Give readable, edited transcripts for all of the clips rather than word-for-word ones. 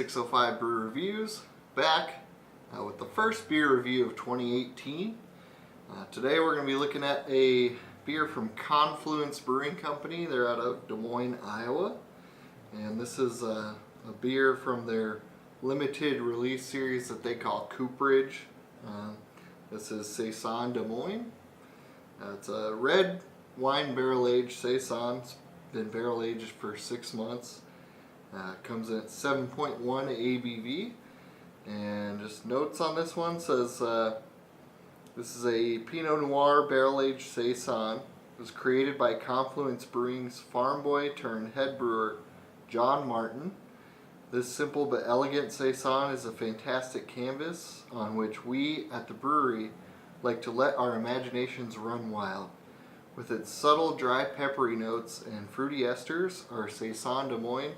605 Brew Reviews, back with the first beer review of 2018. Today we're going to be looking at a beer from Confluence Brewing Company. They're out of Des Moines, Iowa. And this is a beer from their limited release series that they call Cooperage. This is Saison Des Moines. It's a red wine barrel-aged Saison. It's been barrel-aged for 6 months. Comes in at 7.1 ABV. And just notes on this one says this is a Pinot Noir barrel-aged Saison. It was created by Confluence Brewing's farm boy turned head brewer John Martin. This simple but elegant Saison is a fantastic canvas on which we at the brewery like to let our imaginations run wild. With its subtle dry peppery notes and fruity esters, our Saison Des Moines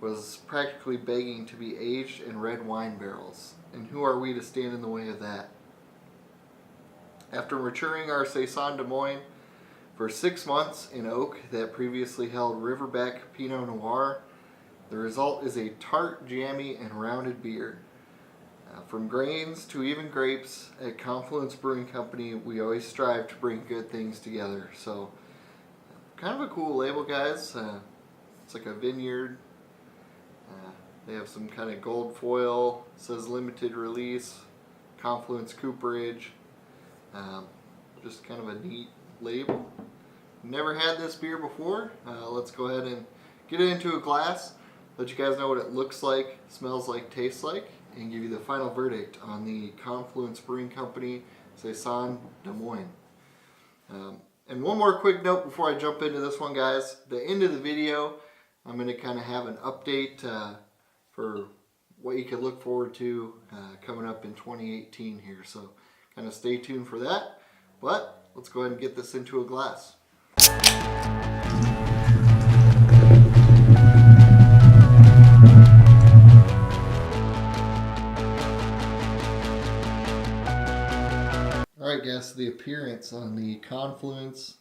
was practically begging to be aged in red wine barrels. And who are we to stand in the way of that? After maturing our Saison Des Moines for 6 months in oak that previously held Riverback Pinot Noir, the result is a tart, jammy, and rounded beer. From grains to even grapes, at Confluence Brewing Company, we always strive to bring good things together. So, kind of a cool label, guys. It's like a vineyard. They have some kind of gold foil. It says limited release, Confluence Cooperage. Just kind of a neat label. Never had this beer before. Let's go ahead and get it into a glass. Let you guys know what it looks like, smells like, tastes like, and give you the final verdict on the Confluence Brewing Company Saison Des Moines. And one more quick note before I jump into this one, guys. The end of the video, I'm going to kind of have an update for what you can look forward to coming up in 2018 here. So kind of stay tuned for that. But let's go ahead and get this into a glass. Alright guys, the appearance on the Confluence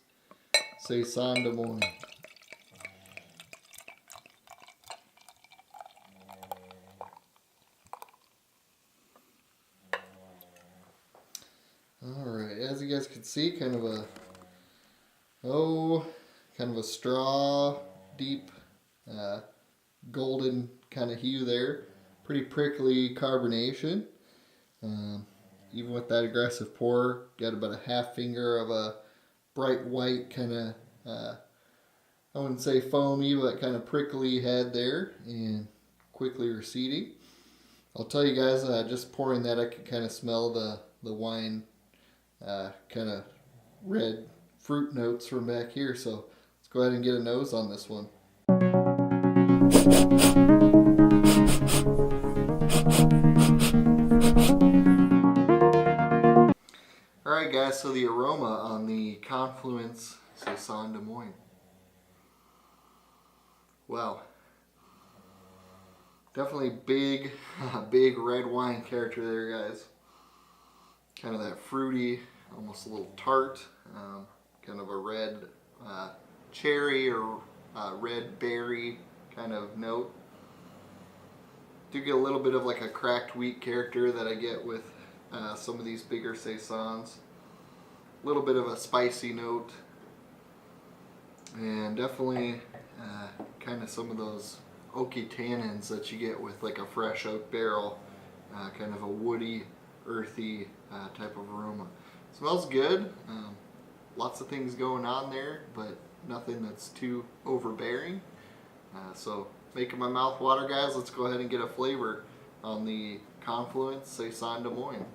Saison Des Moines. Alright, as you guys can see, kind of a straw, deep, golden kind of hue there. Pretty prickly carbonation. Even with that aggressive pour, got about a half finger of a bright white kind of, I wouldn't say foamy, but kind of prickly head there, and quickly receding. I'll tell you guys, just pouring that, I could kind of smell the wine, kind of red fruit notes from back here. So let's go ahead and get a nose on this one. Alright guys, so the aroma on the Confluence Saison Des Moines. Wow. Definitely big red wine character there, guys. Kind of that fruity, almost a little tart, kind of a red cherry or red berry kind of note. Do get a little bit of like a cracked wheat character that I get with some of these bigger Saisons. A little bit of a spicy note, and definitely kind of some of those oaky tannins that you get with like a fresh oak barrel, kind of a woody, earthy type of aroma. Smells good. Lots of things going on there, but nothing that's too overbearing. So making my mouth water, guys. Let's go ahead and get a flavor on the Confluence Saison Des Moines.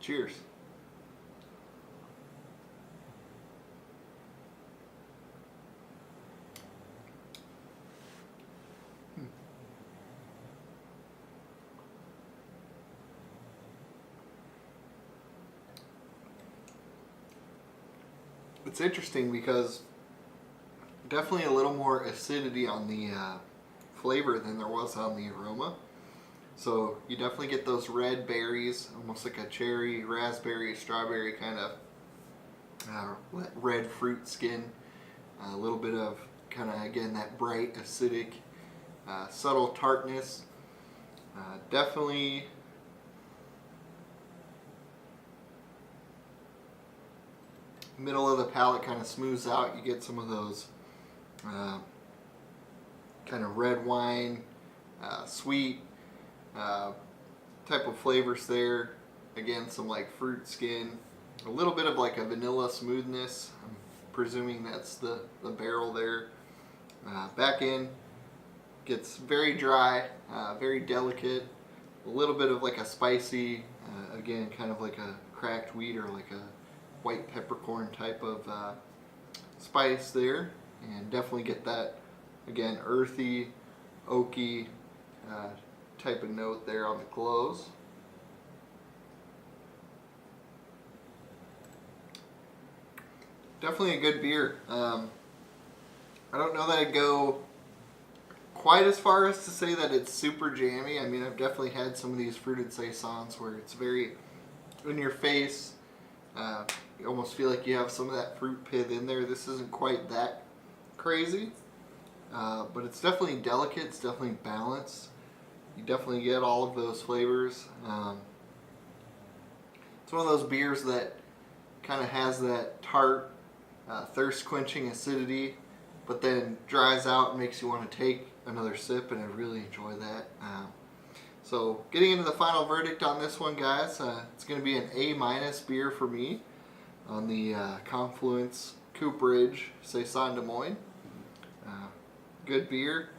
Cheers. It's interesting because definitely a little more acidity on the flavor than there was on the aroma. So you definitely get those red berries, almost like a cherry, raspberry, strawberry kind of red fruit skin. A little bit of kind of, again, that bright, acidic, subtle tartness. Definitely middle of the palate kind of smooths out. You get some of those kind of red wine, sweet type of flavors there. Again, some like fruit skin, a little bit of like a vanilla smoothness. I'm presuming that's the barrel there. Back in, gets very dry, very delicate, a little bit of like a spicy, again, kind of like a cracked wheat or like a white peppercorn type of spice there, and definitely get that, again, earthy, oaky type of note there on the close. Definitely a good beer. I don't know that I'd go quite as far as to say that it's super jammy. I mean, I've definitely had some of these fruited saisons where it's very in your face. You almost feel like you have some of that fruit pith in there. This isn't quite that crazy, but it's definitely delicate. It's definitely balanced. You definitely get all of those flavors. It's one of those beers that kind of has that tart, thirst-quenching acidity, but then dries out and makes you want to take another sip, and I really enjoy that. So getting into the final verdict on this one, guys, it's going to be an A- beer for me on the Confluence Cooperage Saison Des Moines. Good beer.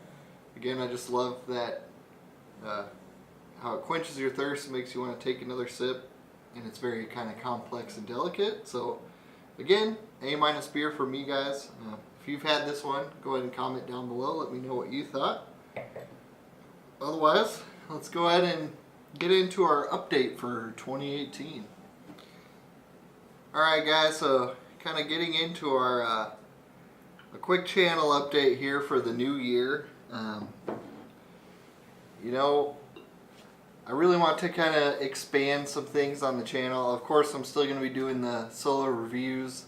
Again, I just love that how it quenches your thirst and makes you want to take another sip, and it's very kind of complex and delicate. So again, A- beer for me, guys. If you've had this one, go ahead and comment down below. Let me know what you thought. Otherwise, let's go ahead and get into our update for 2018. Alright guys, so kind of getting into our a quick channel update here for the new year. You know, I really want to kind of expand some things on the channel. Of course, I'm still going to be doing the solo reviews.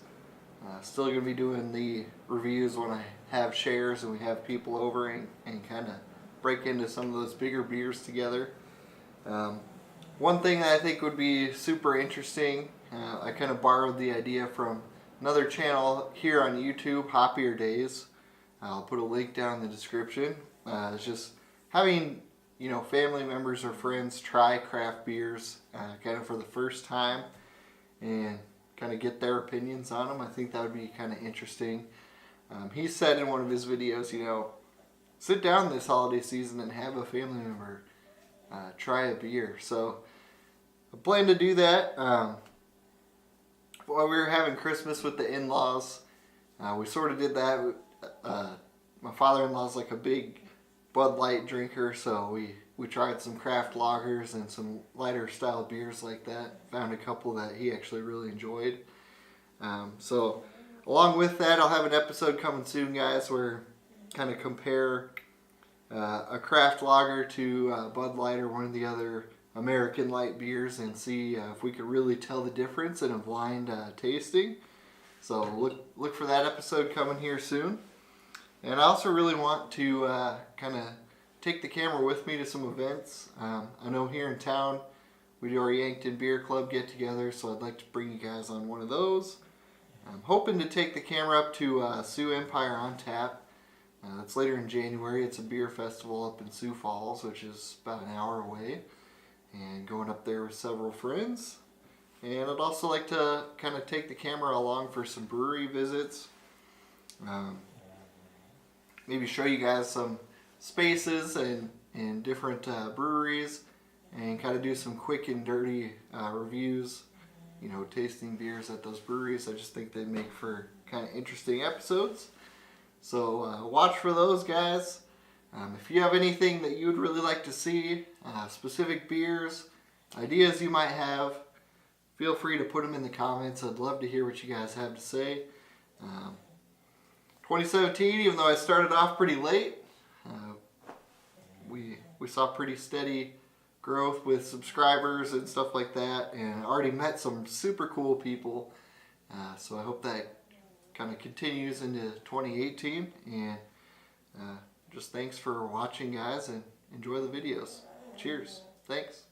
Still going to be doing the reviews when I have shares and we have people over and kind of break into some of those bigger beers together. One thing that I think would be super interesting, I kind of borrowed the idea from another channel here on YouTube, Hoppier Days. I'll put a link down in the description. It's just having, you know, family members or friends try craft beers kind of for the first time and kind of get their opinions on them. I think that would be kind of interesting. He said in one of his videos, you know, sit down this holiday season and have a family member try a beer. So I plan to do that. While we were having Christmas with the in-laws, we sort of did that. My father-in-law's like a big Bud Light drinker, so we tried some craft lagers and some lighter style beers like that. Found a couple that he actually really enjoyed. So along with that, I'll have an episode coming soon, guys, where kind of compare a craft lager to Bud Light or one of the other American light beers and see if we could really tell the difference in a blind tasting. So look for that episode coming here soon. And I also really want to kind of take the camera with me to some events. I know here in town we do our Yankton Beer Club get-together, so I'd like to bring you guys on one of those. I'm hoping to take the camera up to Sioux Empire on Tap. That's later in January. It's a beer festival up in Sioux Falls, which is about an hour away. And going up there with several friends. And I'd also like to kind of take the camera along for some brewery visits. Maybe show you guys some spaces and different breweries, and kind of do some quick and dirty reviews, you know, tasting beers at those breweries. I just think they make for kind of interesting episodes. So watch for those, guys. If you have anything that you would really like to see, specific beers, ideas you might have, feel free to put them in the comments. I'd love to hear what you guys have to say. 2017, even though I started off pretty late, we saw pretty steady growth with subscribers and stuff like that, and I already met some super cool people. So I hope that kind of continues into 2018, and just thanks for watching, guys, and enjoy the videos. Cheers. Thanks.